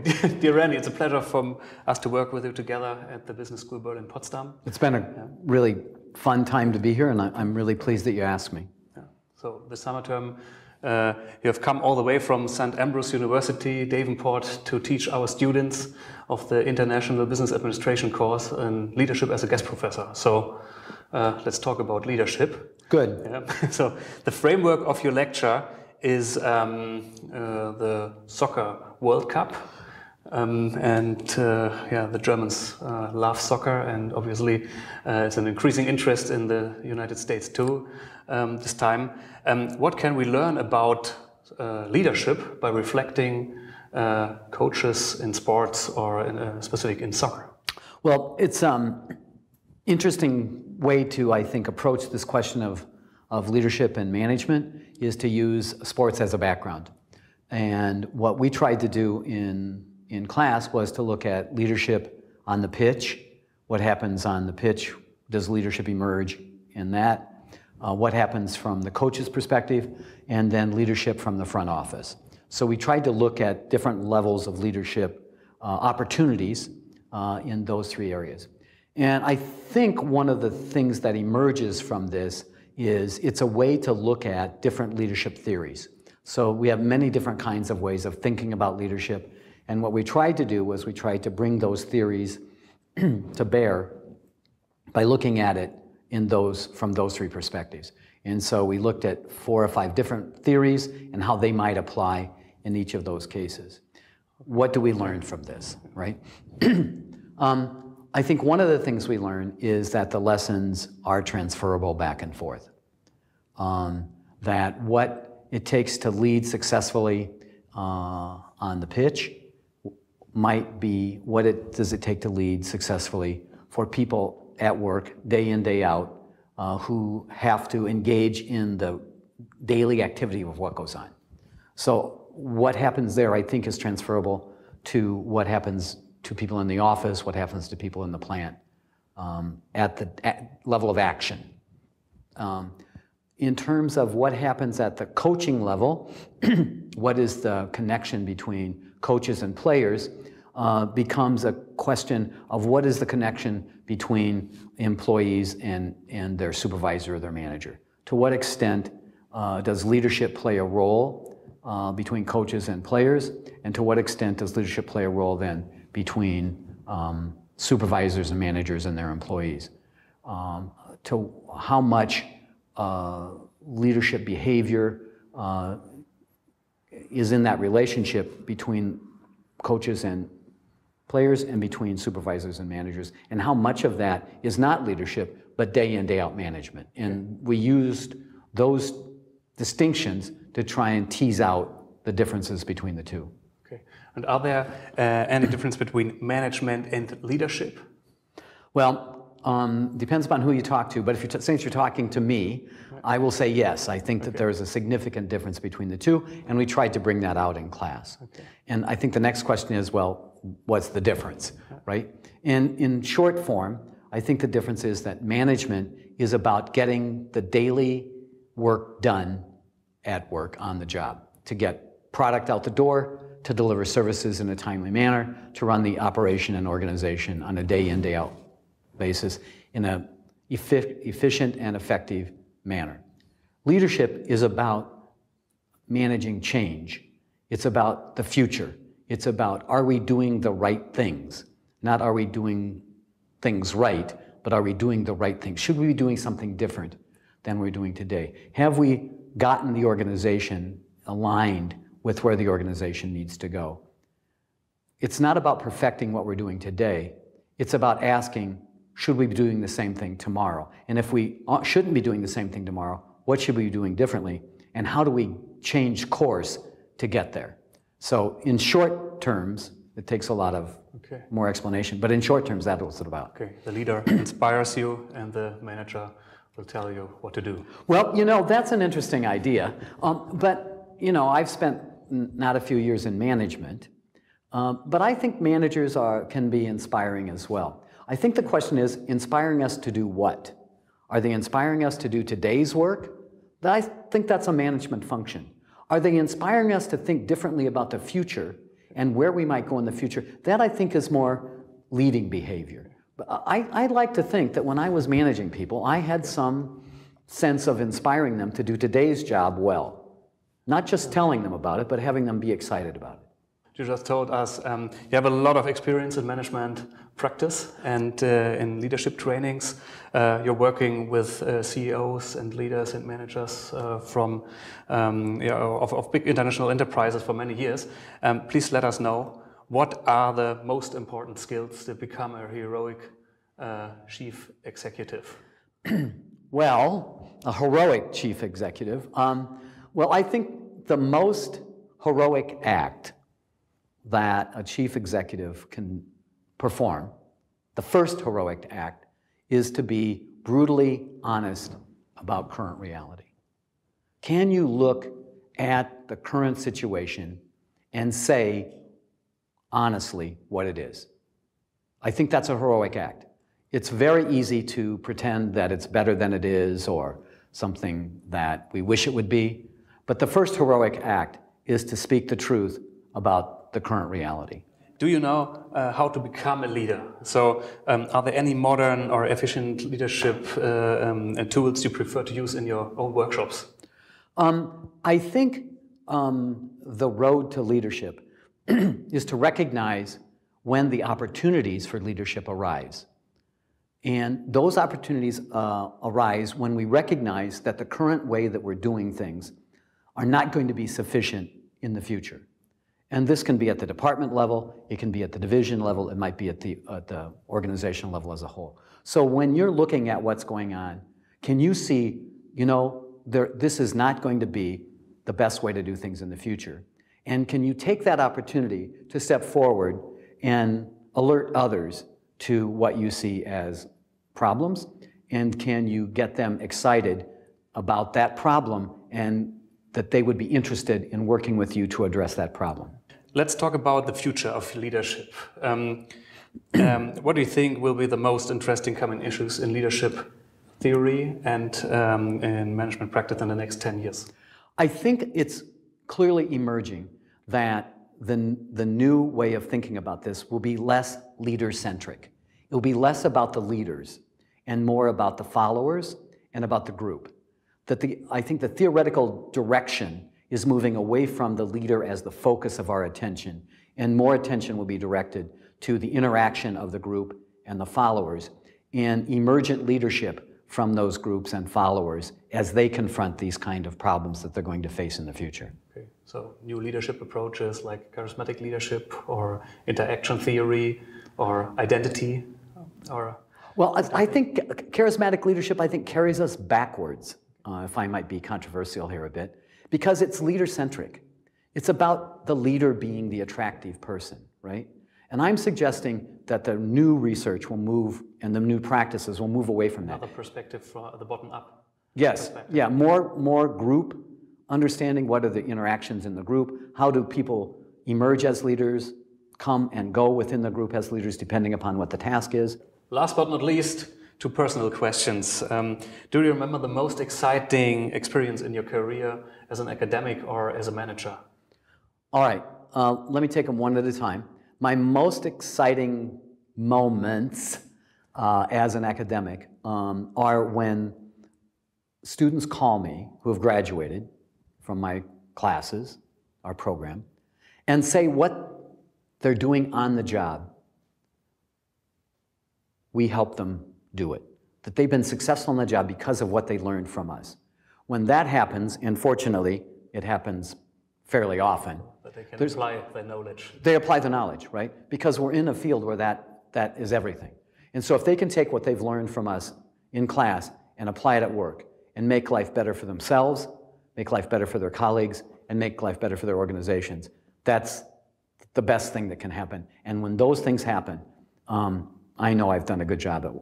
Dear Randy, it's a pleasure for us to work with you together at the Business School Berlin Potsdam. It's been a really fun time to be here, and I'm really pleased that you asked me. Yeah. So the summer term, you have come all the way from St. Ambrose University, Davenport, to teach our students of the International Business Administration course and leadership as a guest professor. So let's talk about leadership. Good. Yeah. So the framework of your lecture is the Soccer World Cup. The Germans love soccer, and obviously it's an increasing interest in the United States too this time. What can we learn about leadership by reflecting coaches in sports or specific in soccer? Well, it's interesting way to, I think, approach this question of leadership and management is to use sports as a background. And what we tried to do in class was to look at leadership on the pitch. What happens on the pitch? Does leadership emerge in that? What happens from the coach's perspective? And then leadership from the front office. So we tried to look at different levels of leadership opportunities in those three areas. And I think one of the things that emerges from this is it's a way to look at different leadership theories. So we have many different kinds of ways of thinking about leadership. And what we tried to do was we tried to bring those theories to bear by looking at it from those three perspectives. And so we looked at 4 or 5 different theories and how they might apply in each of those cases. What do we learn from this, right? I think one of the things we learn is that the lessons are transferable back and forth. That what it takes to lead successfully on the pitch might be does it take to lead successfully for people at work, day in, day out, who have to engage in the daily activity of what goes on. So what happens there, I think, is transferable to what happens to people in the office, what happens to people in the plant at the level of action. In terms of what happens at the coaching level, what is the connection between coaches and players becomes a question of what is the connection between employees and their supervisor or their manager. To what extent does leadership play a role between coaches and players, and to what extent does leadership play a role then between supervisors and managers and their employees? To how much leadership behavior is in that relationship between coaches and players and between supervisors and managers, and how much of that is not leadership but day in, day out management. And we used those distinctions to try and tease out the differences between the two. Okay. And are there any difference between management and leadership? Well, depends upon who you talk to, but since you're talking to me, I will say yes. I think that there is a significant difference between the two, and we tried to bring that out in class. Okay. And I think the next question is, well, what's the difference, right? And in short form, I think the difference is that management is about getting the daily work done at work on the job, to get product out the door, to deliver services in a timely manner, to run the operation and organization on a day in, day out basis in an efficient and effective manner. Leadership is about managing change. It's about the future. It's about, are we doing the right things? Not are we doing things right, but are we doing the right things? Should we be doing something different than we're doing today? Have we gotten the organization aligned with where the organization needs to go? It's not about perfecting what we're doing today. It's about asking, should we be doing the same thing tomorrow? And if we shouldn't be doing the same thing tomorrow, what should we be doing differently? And how do we change course to get there? So in short terms, it takes a lot of more explanation, but in short terms, that's what it's about. Okay, the leader inspires you and the manager will tell you what to do. Well, you know, that's an interesting idea. But, you know, I've spent not a few years in management, but I think managers can be inspiring as well. I think the question is, inspiring us to do what? Are they inspiring us to do today's work? I think that's a management function. Are they inspiring us to think differently about the future and where we might go in the future, that I think is more leading behavior. But I like to think that when I was managing people, I had some sense of inspiring them to do today's job well. Not just telling them about it, but having them be excited about it. You just told us you have a lot of experience in management practice and in leadership trainings. You're working with CEOs and leaders and managers from of big international enterprises for many years. Please let us know, what are the most important skills to become a heroic chief executive? Well, a heroic chief executive. Well, I think the most heroic act that a chief executive can perform, the first heroic act, is to be brutally honest about current reality. Can you look at the current situation and say honestly what it is? I think that's a heroic act. It's very easy to pretend that it's better than it is or something that we wish it would be, but the first heroic act is to speak the truth about the current reality. Do you know how to become a leader? So are there any modern or efficient leadership tools you prefer to use in your own workshops? I think the road to leadership is to recognize when the opportunities for leadership arise. And those opportunities arise when we recognize that the current way that we're doing things are not going to be sufficient in the future. And this can be at the department level, it can be at the division level, it might be at the organizational level as a whole. So when you're looking at what's going on, can you see, you know, this is not going to be the best way to do things in the future? And can you take that opportunity to step forward and alert others to what you see as problems? And can you get them excited about that problem and that they would be interested in working with you to address that problem? Let's talk about the future of leadership. What do you think will be the most interesting coming issues in leadership theory and in management practice in the next 10 years? I think it's clearly emerging that the new way of thinking about this will be less leader-centric. It will be less about the leaders and more about the followers and about the group. I think the theoretical direction is moving away from the leader as the focus of our attention, and more attention will be directed to the interaction of the group and the followers, and emergent leadership from those groups and followers as they confront these kind of problems that they're going to face in the future. Okay. So new leadership approaches like charismatic leadership or interaction theory or identity or... Well, I think charismatic leadership, I think, carries us backwards, if I might be controversial here a bit, because it's leader-centric. It's about the leader being the attractive person, right? And I'm suggesting that the new research will move and the new practices will move away from that. Another perspective from the bottom up. Yes, yeah, more group understanding. What are the interactions in the group? How do people emerge as leaders, come and go within the group as leaders depending upon what the task is? Last but not least, two personal questions. Do you remember the most exciting experience in your career as an academic or as a manager? All right, let me take them one at a time. My most exciting moments as an academic are when students call me who have graduated from my classes, our program, and say what they're doing on the job. We help them do it. That they've been successful in the job because of what they learned from us. When that happens, and fortunately it happens fairly often. But they can apply their knowledge. They apply the knowledge, right? Because we're in a field where that is everything. And so if they can take what they've learned from us in class and apply it at work and make life better for themselves, make life better for their colleagues, and make life better for their organizations, that's the best thing that can happen. And when those things happen, I know I've done a good job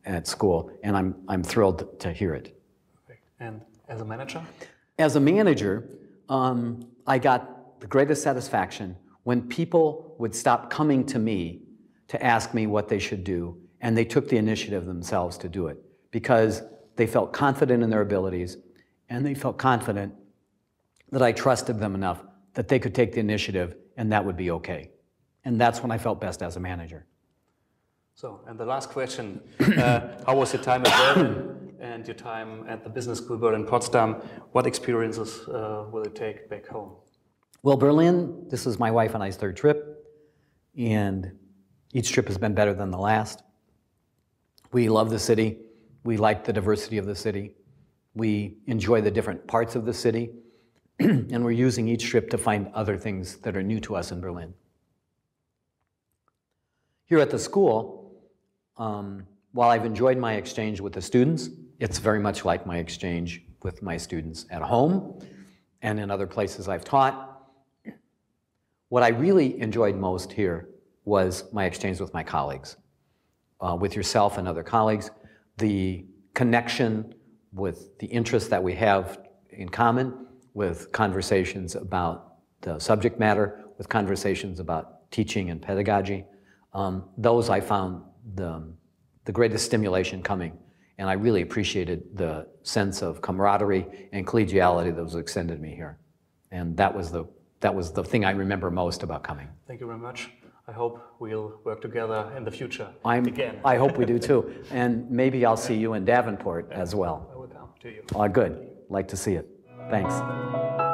at school, and I'm thrilled to hear it. Perfect. And as a manager? As a manager, I got the greatest satisfaction when people would stop coming to me to ask me what they should do, and they took the initiative themselves to do it, because they felt confident in their abilities, and they felt confident that I trusted them enough that they could take the initiative and that would be okay. And that's when I felt best as a manager. So, and the last question, how was your time at Berlin and your time at the business school Berlin-Potsdam? What experiences will you take back home? Well, Berlin, this is my wife and I's third trip, and each trip has been better than the last. We love the city. We like the diversity of the city. We enjoy the different parts of the city, and we're using each trip to find other things that are new to us in Berlin. Here at the school, while I've enjoyed my exchange with the students, it's very much like my exchange with my students at home and in other places I've taught. What I really enjoyed most here was my exchange with my colleagues, with yourself and other colleagues, the connection with the interests that we have in common, with conversations about the subject matter, with conversations about teaching and pedagogy. Those I found the greatest stimulation coming, and I really appreciated the sense of camaraderie and collegiality that was extended to me here. And that was the thing I remember most about coming. Thank you very much. I hope we'll work together in the future again. I hope we do too. And maybe I'll see you in Davenport as well. I will come to you. Good. Like to see it. Thanks.